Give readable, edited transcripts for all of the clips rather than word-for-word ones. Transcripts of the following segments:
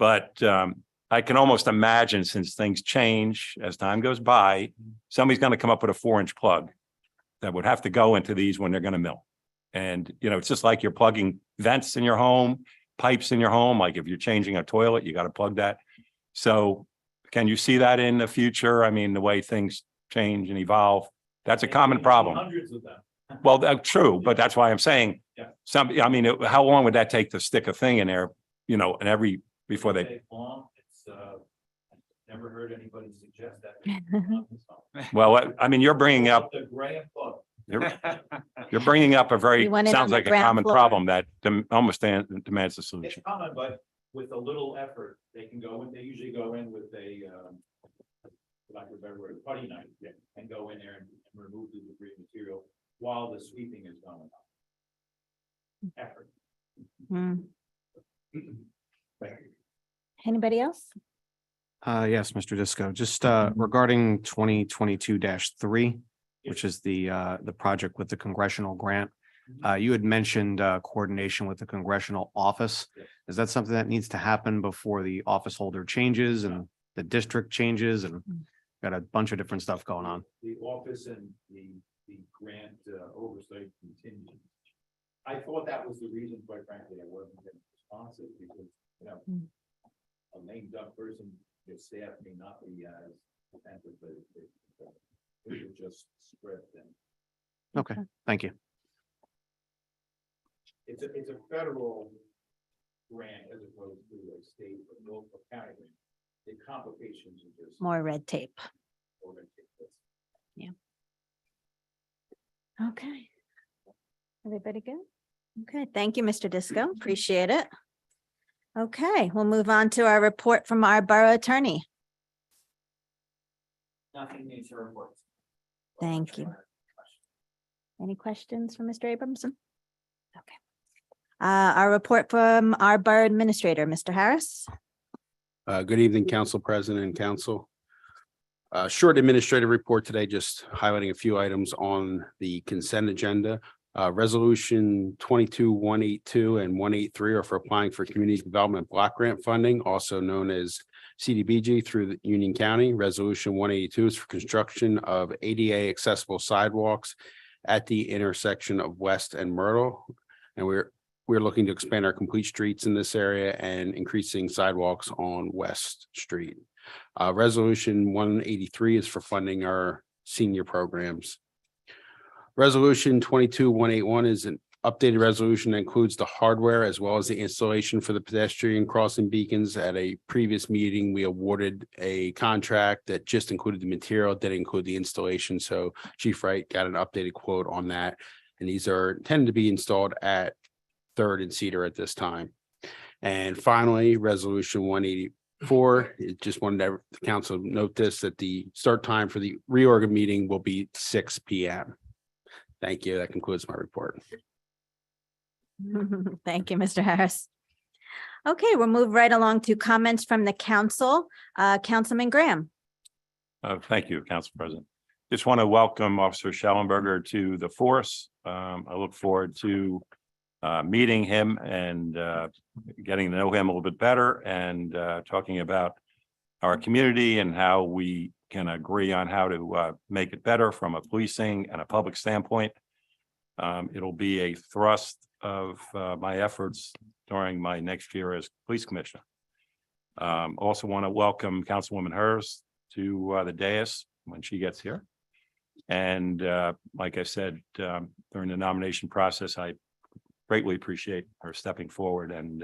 But I can almost imagine, since things change as time goes by, somebody's going to come up with a 4-inch plug that would have to go into these when they're going to mill. And, it's just like you're plugging vents in your home, pipes in your home. Like if you're changing a toilet, you got to plug that. So can you see that in the future? I mean, the way things change and evolve, that's a common problem. Hundreds of them. Well, true, but that's why I'm saying how long would that take to stick a thing in there, and before they, Take long. It's never heard anybody suggest that. well, you're bringing up, The gray plug. you're bringing up a very, You want it on sounds the like a ground common floor. problem that almost demands a It's solution. common, but with a little effort, they usually go in with a, like a better word, putty knife, and go in there and remove the debris material while the sweeping is going on. Effort. Hmm. Thank you. Anybody else? Yes, Mr. Disco, just regarding 2022-3, which is the project with the congressional grant. You had mentioned coordination with the congressional office. Yes. Is that something that needs to happen before the office holder changes and the district changes and got a bunch of different stuff going on? The office and the grant oversight contingent. I thought that was the reason, quite frankly, I wasn't getting responsive because, a lame duck person, your staff may not be as attentive, but it would just spread them. Okay, thank you. It's a federal grant as opposed to a state or local county grant. The complications are just. More red tape. Over to this. Okay. Everybody good? Okay, thank you, Mr. Disco. Appreciate it. Okay, we'll move on to our report from our borough attorney. Nothing new to report. Thank you. Any questions from Mr. Abramson? Okay. Our report from our borough administrator, Mr. Harris. Good evening, Council President and Council. Short administrative report today, just highlighting a few items on the consent agenda. Resolution 22-182 and 183 are for applying for Community Development Block Grant funding, also known as CDBG through the Union County. Resolution 182 is for construction of ADA accessible sidewalks at the intersection of West and Myrtle. And we're looking to expand our complete streets in this area and increasing sidewalks on West Street. Resolution 183 is for funding our senior programs. Resolution 22-181 is an updated resolution that includes the hardware as well as the installation for the pedestrian crossing beacons. At a previous meeting, we awarded a contract that just included the material, didn't include the installation. So Chief Wright got an updated quote on that. And these are intended to be installed at 3rd and Cedar at this time. And finally, Resolution 184, it just wanted the council to note this, that the start time for the reorg meeting will be 6 p.m. Thank you. That concludes my report. Thank you, Mr. Harris. Okay, we'll move right along to comments from the council. Councilman Graham. Thank you, Council President. Just want to welcome Officer Schellenberger to the force. I look forward to meeting him and getting to know him a little bit better and talking about our community and how we can agree on how to make it better from a policing and a public standpoint. It'll be a thrust of my efforts during my next year as police commissioner. Also want to welcome Councilwoman Hers to the dais when she gets here. And like I said, during the nomination process, I greatly appreciate her stepping forward and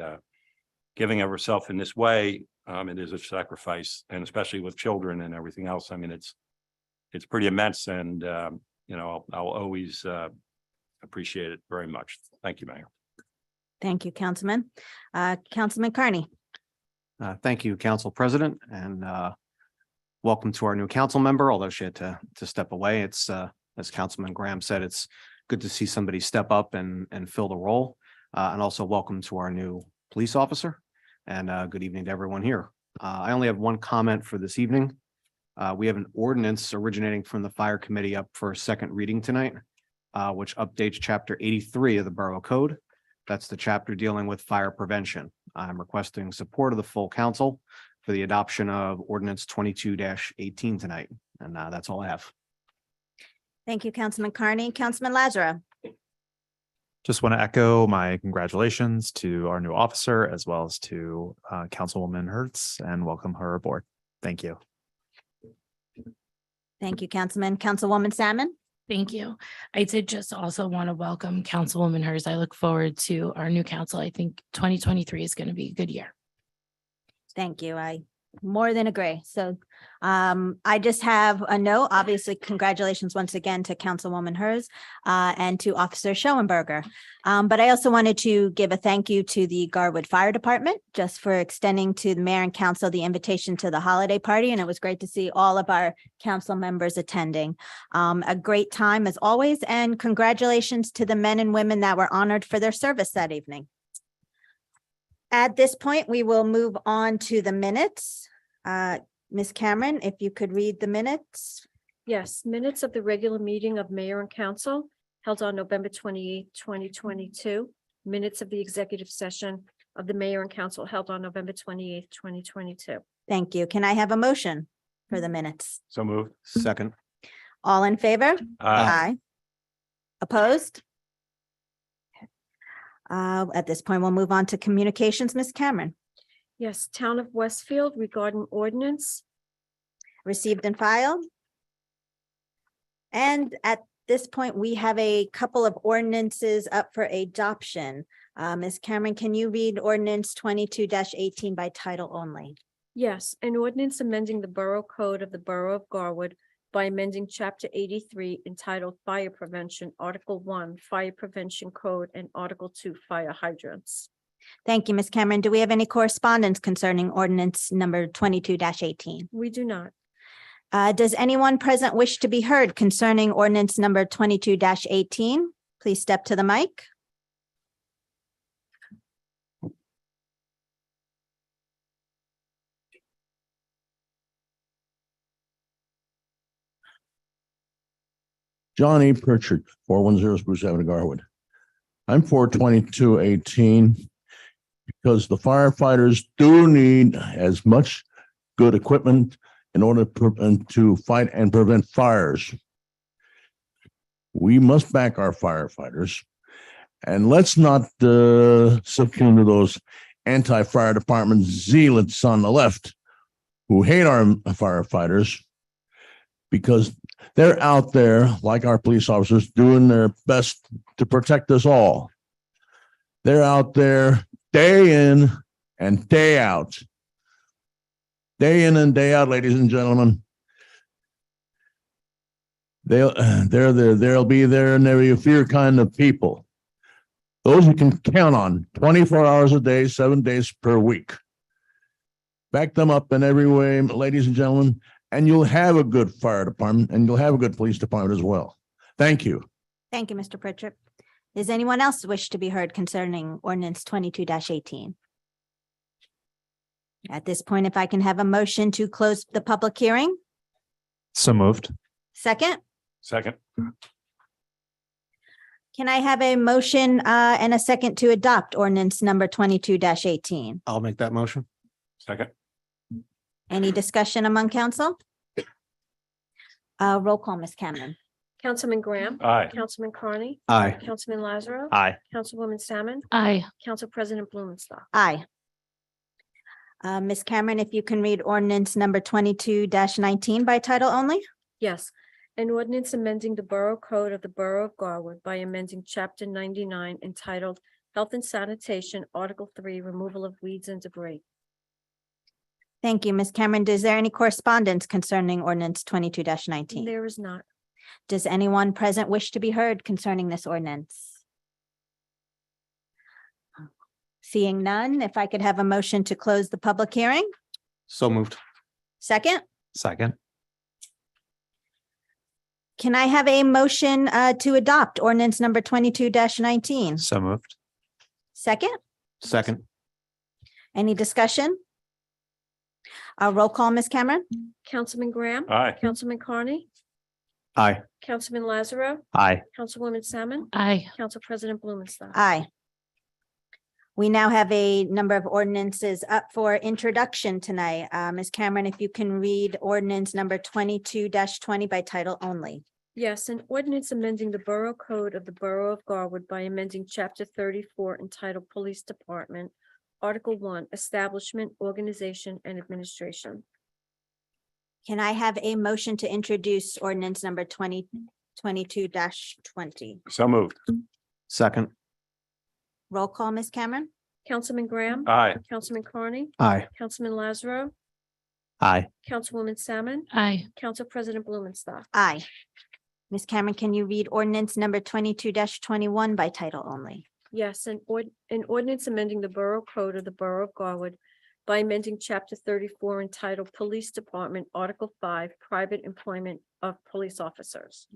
giving of herself in this way. It is a sacrifice, and especially with children and everything else. I mean, it's pretty immense, and I'll always appreciate it very much. Thank you, Mayor. Thank you, Councilman. Councilman Carney. Thank you, Council President, and welcome to our new council member, although she had to step away. It's as Councilman Graham said, it's good to see somebody step up and fill the role. And also welcome to our new police officer, and good evening to everyone here. I only have one comment for this evening. We have an ordinance originating from the Fire Committee up for second reading tonight, which updates Chapter 83 of the Borough Code. That's the chapter dealing with fire prevention. I'm requesting support of the full council for the adoption of ordinance 22-18 tonight. And that's all I have. Thank you, Councilman Carney. Councilman Lazaro. Just want to echo my congratulations to our new officer as well as to Councilwoman Hertz and welcome her aboard. Thank you. Thank you, Councilman. Councilwoman Salmon. Thank you. I did just also want to welcome Councilwoman Hers. I look forward to our new council. I think 2023 is going to be a good year. Thank you. I more than agree. So I just have a note, obviously, congratulations once again to Councilwoman Hers and to Officer Schoenberger. But I also wanted to give a thank you to the Garwood Fire Department just for extending to the mayor and council the invitation to the holiday party. And it was great to see all of our council members attending. A great time as always, and congratulations to the men and women that were honored for their service that evening. At this point, we will move on to the minutes. Ms. Cameron, if you could read the minutes. Yes, minutes of the regular meeting of mayor and council held on November 28, 2022. Minutes of the executive session of the mayor and council held on November 28, 2022. Thank you. Can I have a motion for the minutes? So moved. Second. All in favor? Aye. Opposed? At this point, we'll move on to communications. Ms. Cameron, Yes, Town of Westfield regarding ordinance. received and filed. And at this point, we have a couple of ordinances up for adoption. Ms. Cameron, can you read ordinance 22-18 by title only? Yes, an ordinance amending the Borough Code of the Borough of Garwood by amending Chapter 83 entitled Fire Prevention, Article 1, Fire Prevention Code, and Article 2, Fire Hydrants. Thank you, Ms. Cameron. Do we have any correspondence concerning ordinance number 22-18? We do not. Does anyone present wish to be heard concerning ordinance number 22-18? Please step to the mic. Johnny Pritchard, 410 Spruce Avenue, Garwood. I'm for 22-18 because the firefighters do need as much good equipment in order to fight and prevent fires. We must back our firefighters, and let's not succumb to those anti-fire department zealots on the left who hate our firefighters, because they're out there, like our police officers, doing their best to protect us all. They're out there day in and day out. Day in and day out, ladies and gentlemen. They'll be there and they're a fear kind of people. Those you can count on 24 hours a day, 7 days per week. Back them up in every way, ladies and gentlemen, and you'll have a good fire department and you'll have a good police department as well. Thank you. Thank you, Mr. Pritchard. Does anyone else wish to be heard concerning ordinance 22-18? At this point, if I can have a motion to close the public hearing? So moved. Second, Second. can I have a motion and a second to adopt ordinance number 22-18? I'll make that motion. Second. Any discussion among council? Roll call, Ms. Cameron. Councilman Graham. Aye. Councilman Carney. Aye. Councilman Lazaro. Aye. Councilwoman Salmon. Aye. Council President Blumenstock. Aye. Ms. Cameron, if you can read ordinance number 22-19 by title only? Yes, an ordinance amending the Borough Code of the Borough of Garwood by amending Chapter 99 entitled Health and Sanitation, Article 3, Removal of Weeds and Debris. Thank you, Ms. Cameron. Is there any correspondence concerning ordinance 22-19? There is not. Does anyone present wish to be heard concerning this ordinance? Seeing none, if I could have a motion to close the public hearing? So moved. Second, Second. can I have a motion to adopt ordinance number 22-19? So moved. Second, Second. any discussion? Roll call, Ms. Cameron? Councilman Graham. Aye. Councilman Carney. Aye. Councilman Lazaro. Aye. Councilwoman Salmon. Aye. Council President Blumenstock. Aye. We now have a number of ordinances up for introduction tonight. Ms. Cameron, if you can read ordinance number 22-20 by title only. Yes, an ordinance amending the Borough Code of the Borough of Garwood by amending Chapter 34 entitled Police Department, Article 1, Establishment, Organization, and Administration. Can I have a motion to introduce ordinance number 2022-20? So moved. Second. Roll call, Ms. Cameron? Councilman Graham. Aye. Councilman Carney. Aye. Councilman Lazaro. Aye. Councilwoman Salmon. Aye. Council President Blumenstock. Aye. Ms. Cameron, can you read ordinance number 22-21 by title only? Yes, an ordinance amending the Borough Code of the Borough of Garwood by amending Chapter 34 entitled Police Department, Article 5, Private Employment of Police Officers.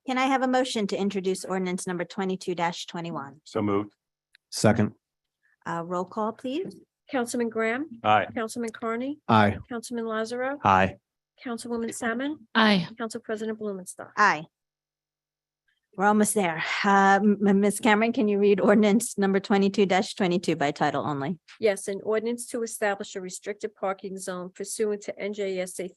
Can I have a motion to introduce ordinance number 22-21? So moved. Second. Roll call, please. Councilman Graham. Aye. Councilman Carney. Aye. Councilman Lazaro. Aye. Councilwoman Salmon. Aye. Council President Blumenstock. Aye. We're almost there. Ms. Cameron, can you read ordinance number 22-22 by title only? Yes, an ordinance to establish a restricted parking zone pursuant to NJSA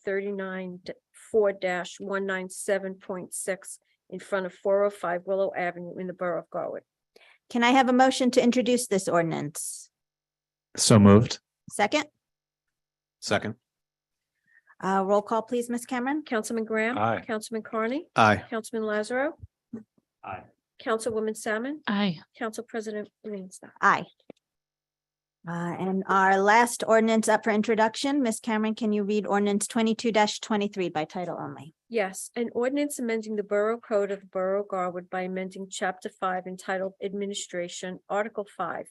39-4-197.6 in front of 405 Willow Avenue in the Borough of Garwood. Can I have a motion to introduce this ordinance? So moved. Second, Second. roll call, please, Ms. Cameron? Councilman Graham. Aye. Councilman Carney. Aye. Councilman Lazaro. Aye. Councilwoman Salmon. Aye. Council President Blumenstock. Aye. And our last ordinance up for introduction, Ms. Cameron, can you read ordinance 22-23 by title only? Yes, an ordinance amending the Borough Code of the Borough of Garwood by amending Chapter 5 entitled Administration, Article 5,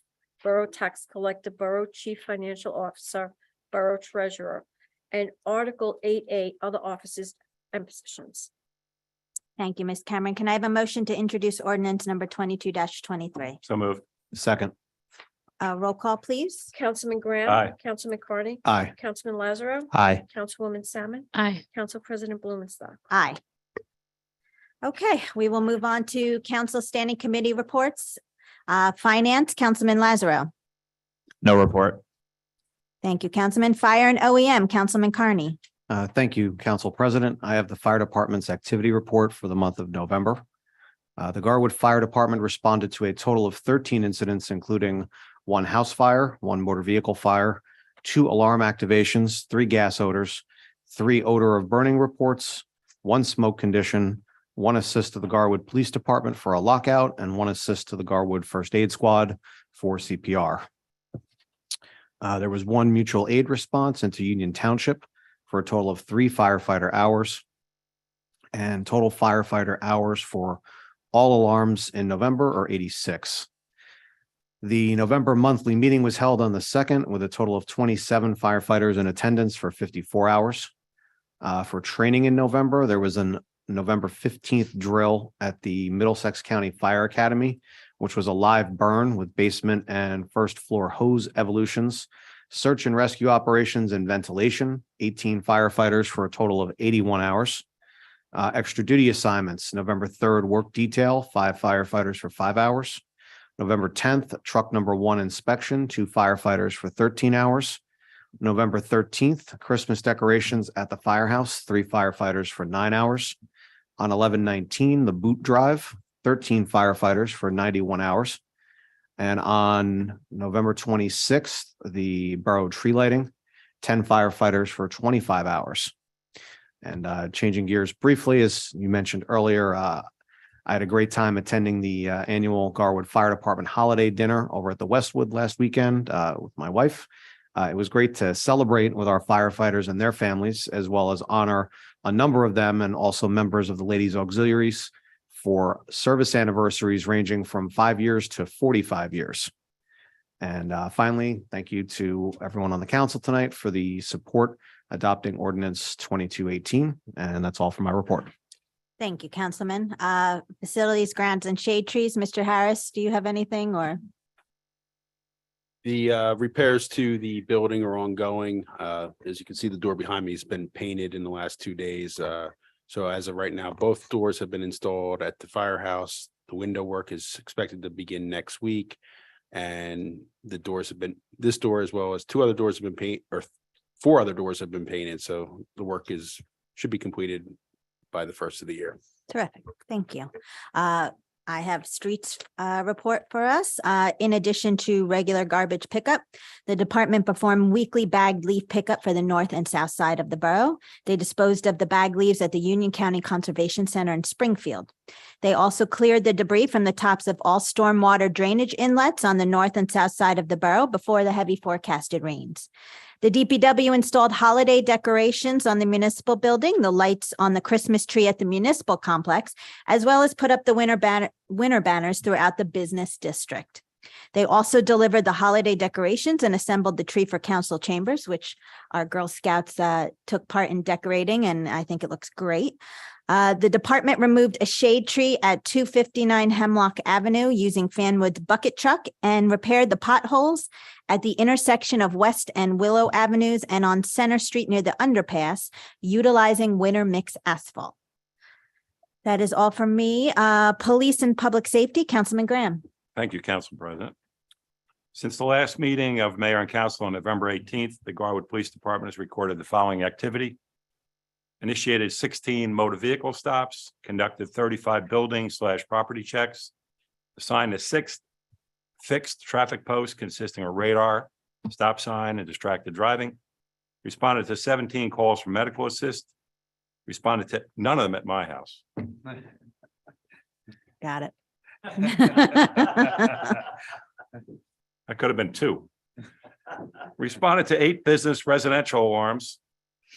Borough Tax Collector, Borough Chief Financial Officer, Borough Treasurer, and Article 8A, Other Offices and Positions. Thank you, Ms. Cameron. Can I have a motion to introduce ordinance number 22-23? So moved. Second. Roll call, please. Councilman Graham. Aye. Councilman Carney. Aye. Councilman Lazaro. Aye. Councilwoman Salmon. Aye. Council President Blumenstock. Aye. Okay, we will move on to council standing committee reports. Finance, Councilman Lazaro. No report. Thank you, Councilman. Fire and OEM, Councilman Carney. Thank you, Council President. I have the Fire Department's activity report for the month of November. The Garwood Fire Department responded to a total of 13 incidents, including 1 house fire, 1 motor vehicle fire, 2 alarm activations, 3 gas odors, 3 odor of burning reports, 1 smoke condition, 1 assist to the Garwood Police Department for a lockout, and 1 assist to the Garwood First Aid Squad for CPR. There was 1 mutual aid response into Union Township for a total of 3 firefighter hours, and total firefighter hours for all alarms in November are 86. The November monthly meeting was held on the 2nd with a total of 27 firefighters in attendance for 54 hours. For training in November, there was a November 15th drill at the Middlesex County Fire Academy, which was a live burn with basement and first floor hose evolutions, search and rescue operations and ventilation, 18 firefighters for a total of 81 hours. Extra duty assignments, November 3rd work detail, 5 firefighters for 5 hours. November 10th, truck number 1 inspection, 2 firefighters for 13 hours. November 13th, Christmas decorations at the firehouse, 3 firefighters for 9 hours. On 11/19, the boot drive, 13 firefighters for 91 hours. And on November 26th, the borough tree lighting, 10 firefighters for 25 hours. And changing gears briefly, as you mentioned earlier, I had a great time attending the annual Garwood Fire Department holiday dinner over at the Westwood last weekend with my wife. It was great to celebrate with our firefighters and their families, as well as honor a number of them and also members of the Ladies Auxiliaries for service anniversaries ranging from 5 years to 45 years. And finally, thank you to everyone on the council tonight for the support adopting ordinance 2218. And that's all for my report. Thank you, Councilman. Facilities, grounds, and shade trees. Mr. Harris, do you have anything or? The repairs to the building are ongoing. As you can see, the door behind me has been painted in the last 2 days. So as of right now, both doors have been installed at the firehouse. The window work is expected to begin next week. And this door as well as 2 other doors have been painted, or 4 other doors have been painted. So the work should be completed by the first of the year. Terrific. Thank you. I have streets report for us. In addition to regular garbage pickup, the department performed weekly bagged leaf pickup for the north and south side of the borough. They disposed of the bag leaves at the Union County Conservation Center in Springfield. They also cleared the debris from the tops of all stormwater drainage inlets on the north and south side of the borough before the heavy forecasted rains. The DPW installed holiday decorations on the municipal building, the lights on the Christmas tree at the municipal complex, as well as put up the winter banners throughout the business district. They also delivered the holiday decorations and assembled the tree for council chambers, which our Girl Scouts took part in decorating, and I think it looks great. The department removed a shade tree at 259 Hemlock Avenue using Fanwood's bucket truck and repaired the potholes at the intersection of West and Willow Avenues and on Center Street near the underpass, utilizing winter mix asphalt. That is all from me. Police and Public Safety, Councilman Graham. Thank you, Council President. Since the last meeting of Mayor and Council on November 18th, the Garwood Police Department has recorded the following activity. Initiated 16 motor vehicle stops, conducted 35 building/property checks, assigned a 6th fixed traffic post consisting of radar, stop sign, and distracted driving, responded to 17 calls for medical assist, responded to none of them at my house. Got it. I could have been 2. Responded to 8 business/residential alarms.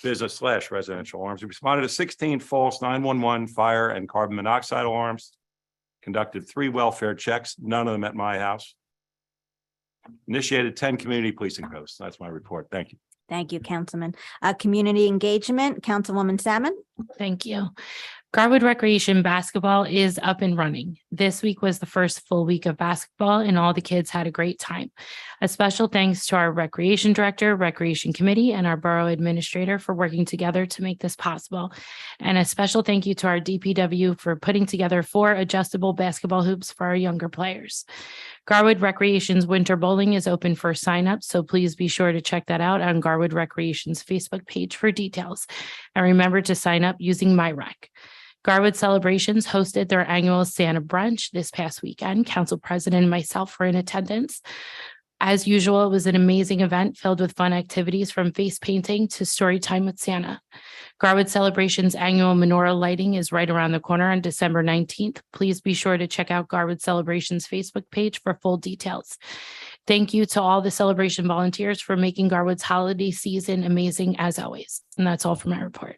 We responded to 16 false 911 fire and carbon monoxide alarms. Conducted 3 welfare checks, none of them at my house. Initiated 10 community policing posts. That's my report. Thank you. Thank you, Councilman. Community engagement, Councilwoman Salmon. Thank you. Garwood Recreation Basketball is up and running. This week was the first full week of basketball and all the kids had a great time. A special thanks to our Recreation Director, Recreation Committee, and our Borough Administrator for working together to make this possible. And a special thank you to our DPW for putting together 4 adjustable basketball hoops for our younger players. Garwood Recreation's Winter Bowling is open for sign up, so please be sure to check that out on Garwood Recreation's Facebook page for details. And remember to sign up using MyRec. Garwood Celebrations hosted their annual Santa brunch this past weekend. Council President and myself were in attendance. As usual, it was an amazing event filled with fun activities from face painting to story time with Santa. Garwood Celebrations annual menorah lighting is right around the corner on December 19th. Please be sure to check out Garwood Celebrations Facebook page for full details. Thank you to all the celebration volunteers for making Garwood's holiday season amazing as always. And that's all for my report.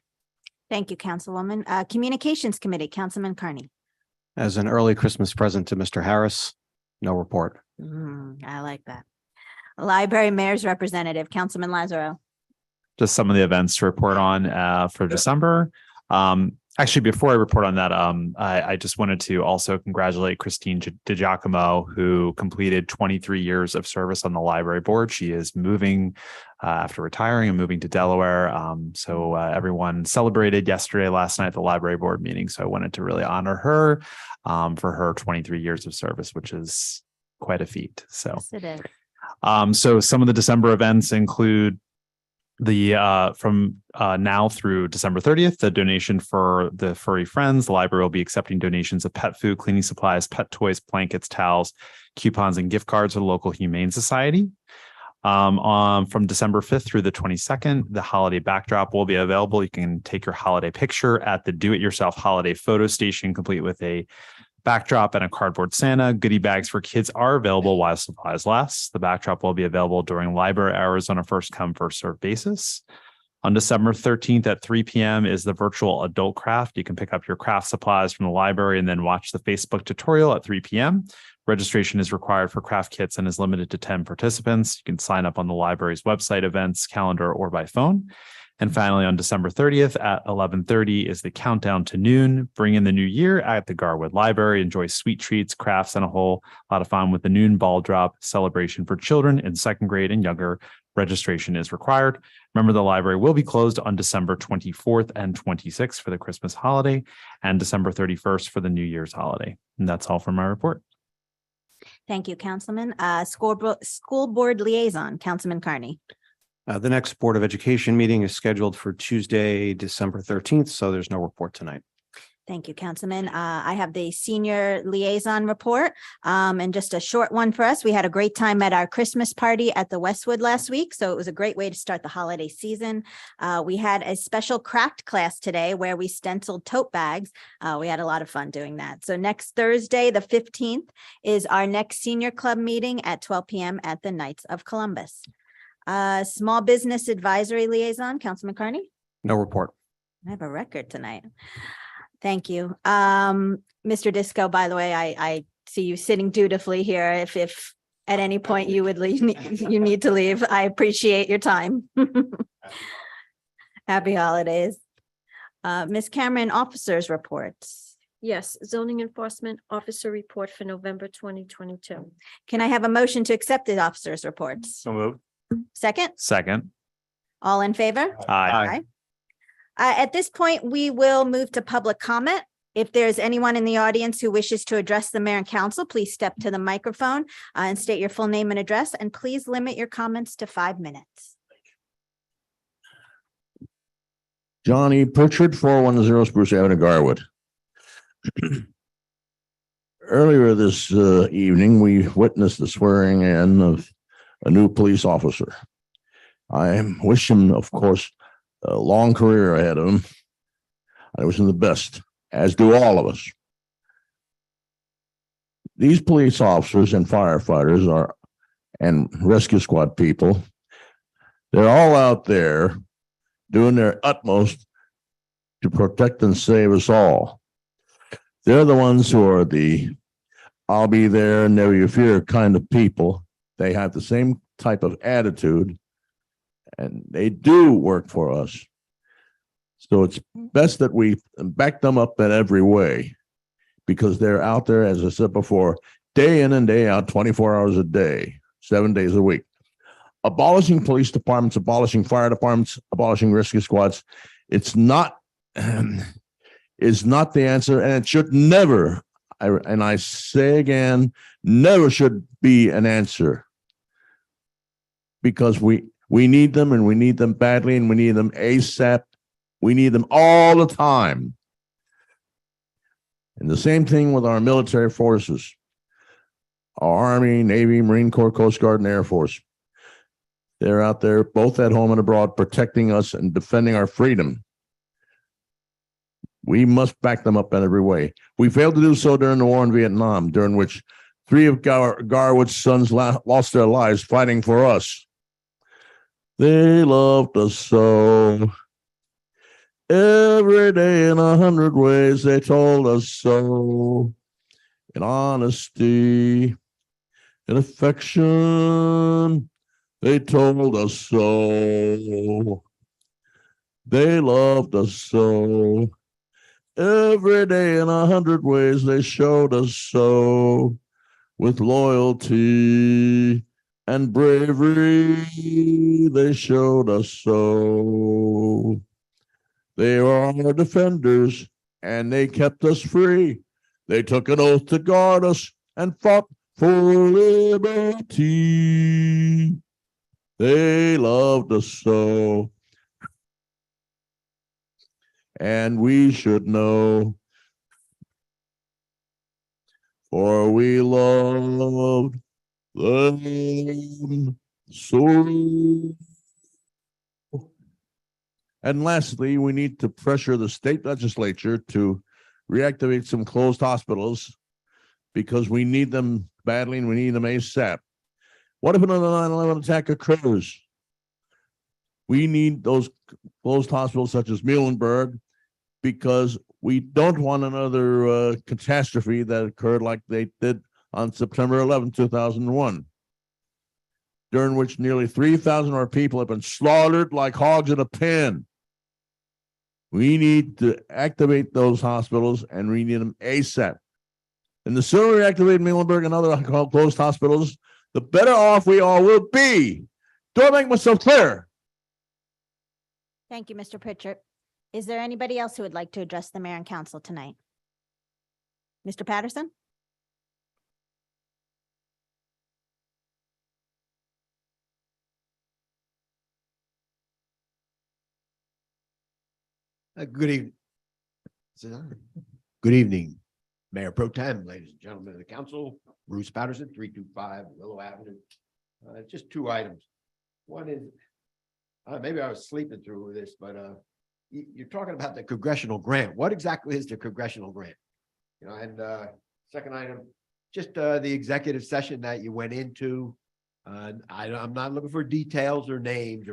Thank you, Councilwoman. Communications Committee, Councilman Carney. As an early Christmas present to Mr. Harris, no report. I like that. Library Mayor's Representative, Councilman Lazaro. Just some of the events to report on for December. Actually, before I report on that, I just wanted to also congratulate Christine DiGiacomo, who completed 23 years of service on the library board. She is moving after retiring and moving to Delaware. So everyone celebrated last night at the library board meeting. So I wanted to really honor her for her 23 years of service, which is quite a feat. So, Yes, it is. So some of the December events include from now through December 30th, the donation for the Furry Friends. The library will be accepting donations of pet food, cleaning supplies, pet toys, blankets, towels, coupons, and gift cards to the local Humane Society. From December 5th through the 22nd, the holiday backdrop will be available. You can take your holiday picture at the do-it-yourself holiday photo station, complete with a backdrop and a cardboard Santa. Goodie bags for kids are available while supplies last. The backdrop will be available during library hours on a first come, first served basis. On December 13th at 3 p.m. is the virtual adult craft. You can pick up your craft supplies from the library and then watch the Facebook tutorial at 3 p.m. Registration is required for craft kits and is limited to 10 participants. You can sign up on the library's website, events, calendar, or by phone. And finally, on December 30th at 11:30 is the countdown to noon. Bring in the new year at the Garwood Library. Enjoy sweet treats, crafts, and a whole lot of fun with the noon ball drop celebration for children in 2nd grade and younger. Registration is required. Remember, the library will be closed on December 24th and 26th for the Christmas holiday and December 31st for the New Year's holiday. And that's all from my report. Thank you, Councilman. School Board Liaison, Councilman Carney. The next Board of Education meeting is scheduled for Tuesday, December 13th, so there's no report tonight. Thank you, Councilman. I have the Senior Liaison Report, and just a short one for us. We had a great time at our Christmas party at the Westwood last week, so it was a great way to start the holiday season. We had a special craft class today where we stenciled tote bags. We had a lot of fun doing that. So next Thursday, the 15th, is our next Senior Club meeting at 12 p.m. at the Knights of Columbus. Small Business Advisory Liaison, Councilman Carney. No report. I have a record tonight. Thank you. Mr. Disco, by the way, I see you sitting dutifully here. If at any point you would leave, you need to leave. I appreciate your time. Happy holidays. Ms. Cameron, officers reports. Yes, zoning enforcement officer report for November 2022. Can I have a motion to accept the officers reports? So moved. Second, Second. all in favor? Aye. At this point, we will move to public comment. If there's anyone in the audience who wishes to address the mayor and council, please step to the microphone and state your full name and address, and please limit your comments to 5 minutes. Johnny Pritchard, 410 Spruce Avenue, Garwood. Earlier this evening, we witnessed the swearing in of a new police officer. I wish him, of course, a long career ahead of him. I wish him the best, as do all of us. These police officers and firefighters and rescue squad people, they're all out there doing their utmost to protect and save us all. They're the ones who are the I'll be there, never you fear kind of people. They have the same type of attitude, and they do work for us. So it's best that we back them up in every way, because they're out there, as I said before, day in and day out, 24 hours a day, 7 days a week. Abolishing police departments, abolishing fire departments, abolishing rescue squads, it's not is not the answer, and it should never, and I say again, never should be an answer, because we need them, and we need them badly, and we need them ASAP. We need them all the time. And the same thing with our military forces, our Army, Navy, Marine Corps, Coast Guard, and Air Force. They're out there both at home and abroad protecting us and defending our freedom. We must back them up in every way. We failed to do so during the war in Vietnam, during which 3 of Garwood's sons lost their lives fighting for us. They loved us so. Every day in 100 ways they told us so. In honesty, in affection, they told us so. They loved us so. Every day in 100 ways they showed us so. With loyalty and bravery, they showed us so. They were our defenders, and they kept us free. They took an oath to guard us and fought for liberty. They loved us so. And we should know, for we loved them so. And lastly, we need to pressure the state legislature to reactivate some closed hospitals, because we need them badly and we need them ASAP. What if another 9/11 attack occurs? We need those closed hospitals such as Muhlenberg, because we don't want another catastrophe that occurred like they did on September 11, 2001, during which nearly 3,000 of our people have been slaughtered like hogs in a pen. We need to activate those hospitals, and we need them ASAP. And the sooner we activate Muhlenberg and other closed hospitals, the better off we all will be. Do I make myself clear? Thank you, Mr. Pritchard. Is there anybody else who would like to address the mayor and council tonight? Mr. Patterson? Good evening. Good evening, Mayor Pro Tem, ladies and gentlemen of the council, Bruce Patterson, 325 Willow Avenue. Just two items. One is, maybe I was sleeping through this, but you're talking about the congressional grant. What exactly is the congressional grant? You know, and second item, just the executive session that you went into. I'm not looking for details or names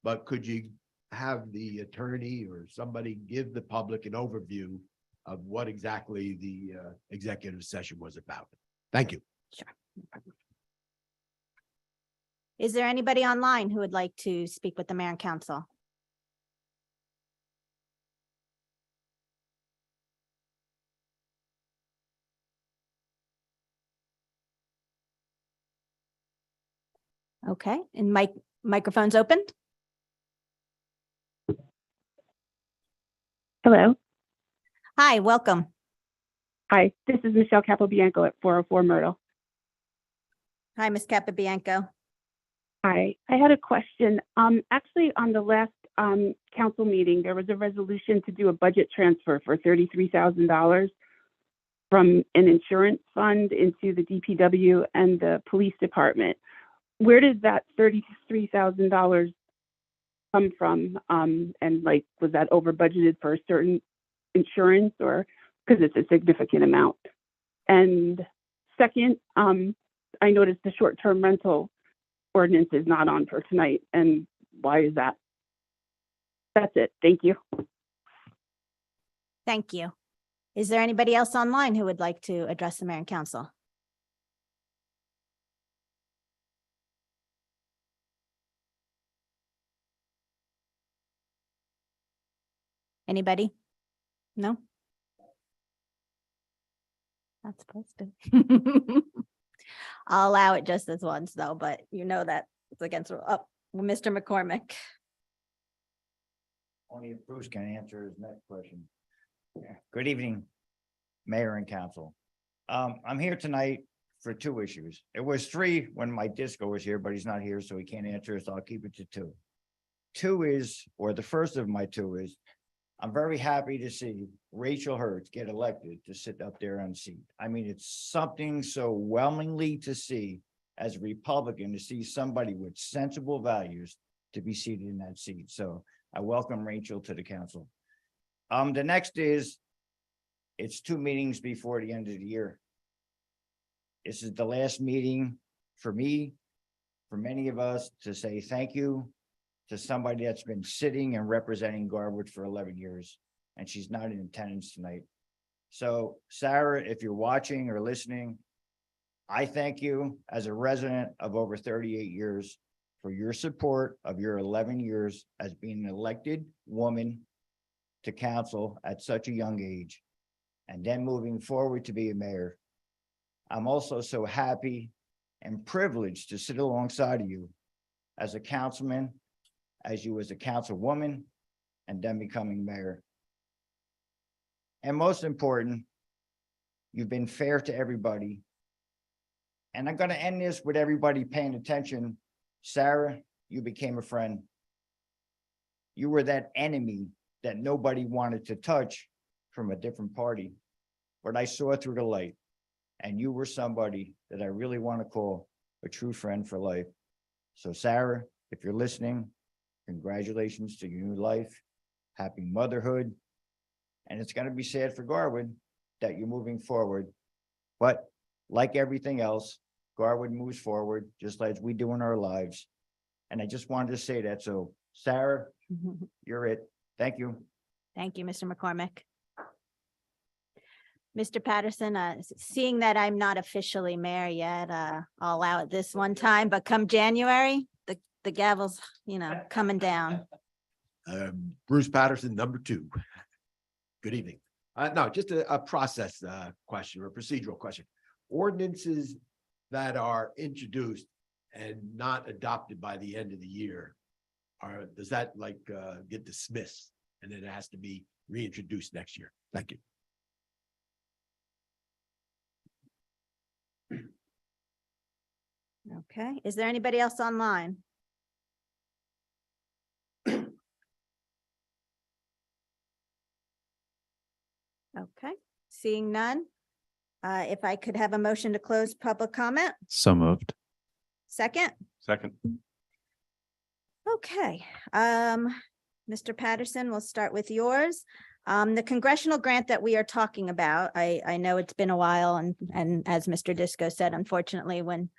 but could you have the attorney or somebody give the public an overview of what exactly the executive session was about? Thank you. Is there anybody online who would like to speak with the mayor and council? Okay, and microphone's open. Hello. Hi, welcome. Hi, this is Michelle Capobianco at 404 Myrtle. Hi, Ms. Capabianco. Hi, I had a question. Actually, on the last council meeting, there was a resolution to do a budget transfer for $33,000 from an insurance fund into the DPW and the police department. Where did that $33,000 come from? And like, was that over budgeted for a certain insurance, or because it's a significant amount? And second, I noticed the short-term rental ordinance is not on for tonight. And why is that? That's it. Thank you. Thank you. Is there anybody else online who would like to address the mayor and council? Anybody? No? Not supposed to. I'll allow it just as once though, but you know that it's against, Mr. McCormick. Only if Bruce can answer his next question. Good evening, Mayor and Council. I'm here tonight for two issues. It was three when my disco was here, but he's not here, so he can't answer, so I'll keep it to two. Two is, or the first of my two is, I'm very happy to see Rachel Hurd get elected to sit up there on the seat. I mean, it's something so overwhelmingly to see as a Republican, to see somebody with sensible values to be seated in that seat. So I welcome Rachel to the council. The next is, it's 2 meetings before the end of the year. This is the last meeting for me, for many of us, to say thank you to somebody that's been sitting and representing Garwood for 11 years, and she's not in attendance tonight. So Sarah, if you're watching or listening, I thank you as a resident of over 38 years for your support of your 11 years as being an elected woman to council at such a young age, and then moving forward to be a mayor. I'm also so happy and privileged to sit alongside of you as a councilman, as you as a councilwoman, and then becoming mayor. And most important, you've been fair to everybody. And I'm gonna end this with everybody paying attention. Sarah, you became a friend. You were that enemy that nobody wanted to touch from a different party, but I saw through the light, and you were somebody that I really want to call a true friend for life. So Sarah, if you're listening, congratulations to your new life. Happy motherhood. And it's going to be sad for Garwood that you're moving forward. But like everything else, Garwood moves forward just like we do in our lives. And I just wanted to say that. So Sarah, you're it. Thank you. Thank you, Mr. McCormick. Mr. Patterson, seeing that I'm not officially mayor yet, I'll allow it this one time, but come January, the gavel's, coming down. Bruce Patterson, number 2. Good evening. No, just a process question or a procedural question. Ordinances that are introduced and not adopted by the end of the year, does that get dismissed and then it has to be reintroduced next year? Thank you. Okay, is there anybody else online? Okay, seeing none. If I could have a motion to close public comment, So moved. second? Second. Okay, Mr. Patterson, we'll start with yours. The congressional grant that we are talking about, I know it's been a while and as Mr. Disco said, unfortunately, when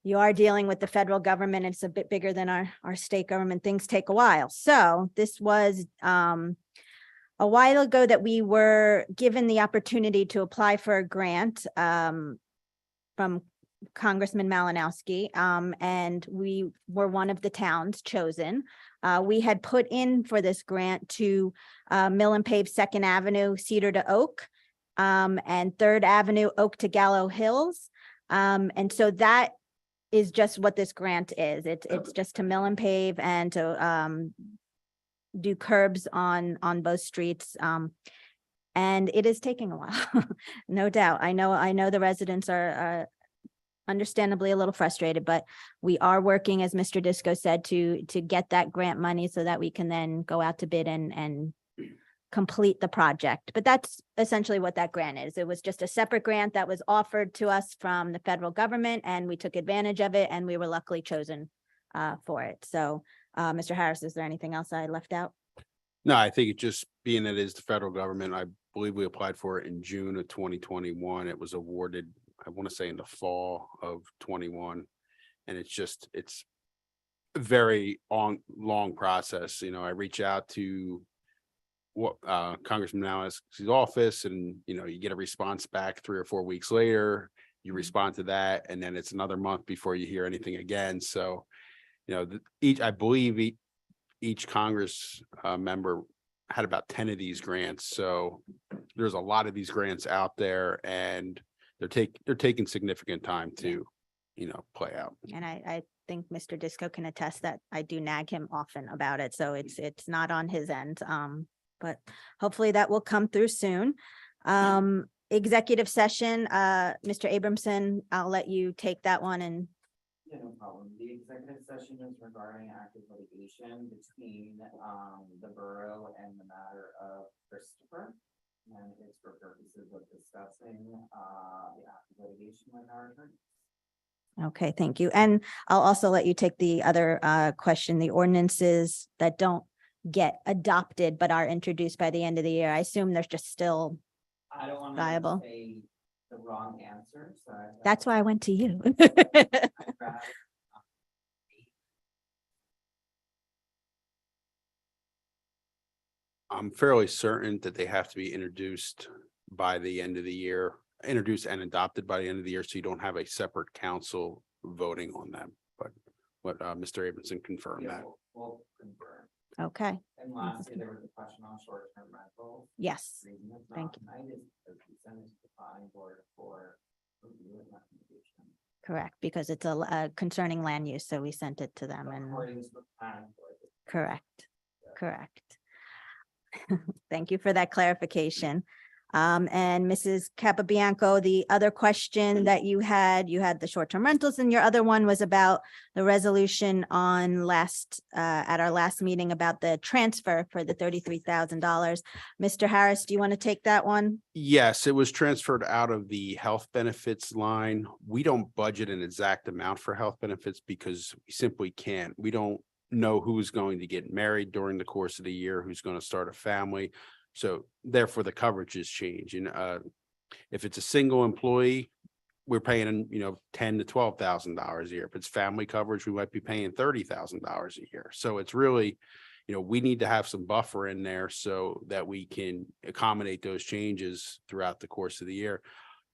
you are dealing with the federal government, it's a bit bigger than our state government, things take a while. So this was, a while ago that we were given the opportunity to apply for a grant, from Congressman Malinowski, and we were one of the towns chosen. We had put in for this grant to mill and pave Second Avenue, Cedar to Oak, and Third Avenue, Oak to Gallow Hills. And so that is just what this grant is. It's just to mill and pave and to do curbs on both streets. And it is taking a while, no doubt. I know the residents are understandably a little frustrated, but we are working, as Mr. Disco said, to get that grant money so that we can then go out to bid and complete the project. But that's essentially what that grant is. It was just a separate grant that was offered to us from the federal government, and we took advantage of it, and we were luckily chosen for it. So, Mr. Harris, is there anything else I left out? No, I think it just being that it is the federal government, I believe we applied for it in June of 2021. It was awarded, I want to say in the fall of 21. And it's a very long process. You know, I reach out to what Congressman Malinowski's office, and you get a response back 3 or 4 weeks later. You respond to that, and then it's another month before you hear anything again. So, I believe each Congress member had about 10 of these grants. So there's a lot of these grants out there, and they're taking significant time to, play out. And I think Mr. Disco can attest that I do nag him often about it. So it's not on his end. But hopefully that will come through soon. Executive session, Mr. Abramson, I'll let you take that one. And yeah, no problem. The executive session is regarding active litigation between the borough and the matter of Christopher. And it's for purposes of discussing the active litigation with our attorney. okay, thank you. And I'll also let you take the other question, the ordinances that don't get adopted but are introduced by the end of the year. I assume there's just still I don't want viable. to say the wrong answer, so That's why I went to you. I'd rather I'm fairly certain that they have to be introduced by the end of the year, introduced and adopted by the end of the year, so you don't have a separate council voting on them. But what Mr. Abramson confirmed yeah, that. we'll confirm. Okay, And lastly, there was a question on short-term rentals. yes, The reason it's Thank not tonight is because we sent it to the planning board for review and recommendation. correct, because it's a concerning land use, so we sent it to them and According to the planning board. correct, correct. Thank you for that clarification. And Mrs. Capabianco, the other question that you had the short-term rentals, and your other one was about the resolution on at our last meeting about the transfer for the $33,000. Mr. Harris, do you want to take that one? Yes, it was transferred out of the health benefits line. We don't budget an exact amount for health benefits because we simply can't. We don't know who's going to get married during the course of the year, who's going to start a family. So therefore the coverages change. And if it's a single employee, we're paying, $10,000 to $12,000 a year. If it's family coverage, we might be paying $30,000 a year. So it's really, we need to have some buffer in there so that we can accommodate those changes throughout the course of the year.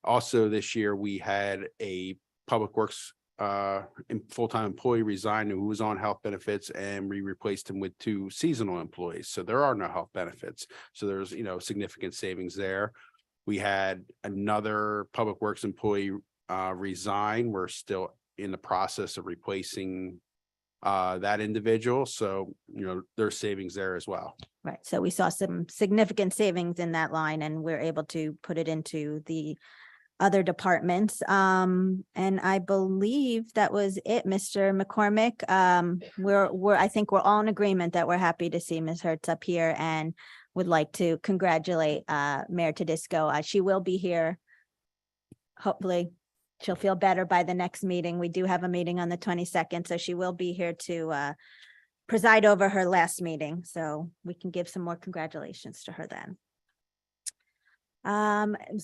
Also, this year we had a public works full-time employee resign who was on health benefits, and we replaced him with 2 seasonal employees. So there are no health benefits. So there's, significant savings there. We had another public works employee resign. We're still in the process of replacing that individual. So, there's savings there as well. Right, so we saw some significant savings in that line, and we're able to put it into the other departments. And I believe that was it, Mr. McCormick. I think we're all in agreement that we're happy to see Ms. Hertz up here, and would like to congratulate Mayor Tedisco. She will be here. Hopefully, she'll feel better by the next meeting. We do have a meeting on the 22nd, so she will be here to preside over her last meeting. So we can give some more congratulations to her then.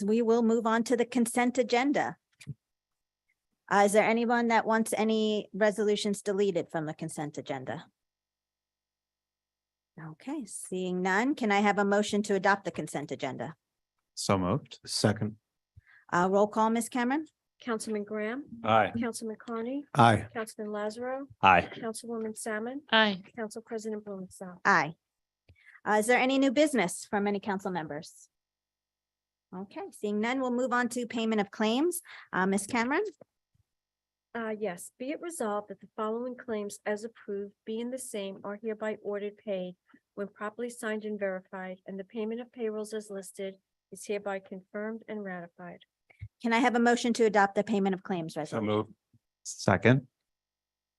We will move on to the consent agenda. Is there anyone that wants any resolutions deleted from the consent agenda? Okay, seeing none, can I have a motion to adopt the consent agenda? So moved. Second. Roll call, Ms. Cameron? Councilman Graham, Aye. Councilman Carney, Aye. Councilman Lazaro, Aye. Councilwoman Salmon, Aye. Council President Blumenthal. Aye. Is there any new business from any council members? Okay, seeing none, we'll move on to payment of claims. Ms. Cameron? Yes, be it resolved that the following claims as approved being the same are hereby ordered paid when properly signed and verified, and the payment of payrolls as listed is hereby confirmed and ratified. Can I have a motion to adopt the payment of claims So resolution? moved. Second.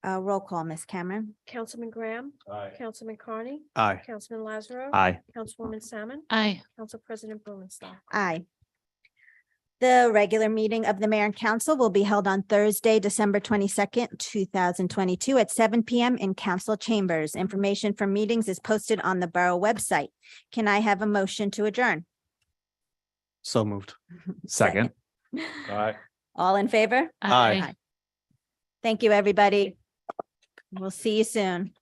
Roll call, Ms. Cameron? Councilman Graham, Aye. Councilman Carney, Aye. Councilman Lazaro. Aye. Councilwoman Salmon, Aye. Council President Blumenthal. Aye. The regular meeting of the mayor and council will be held on Thursday, December 22nd, 2022 at 7 PM in council chambers. Information for meetings is posted on the Borough website. Can I have a motion to adjourn? So moved. Second. Aye. All in favor? Aye. Thank you, everybody. We'll see you soon.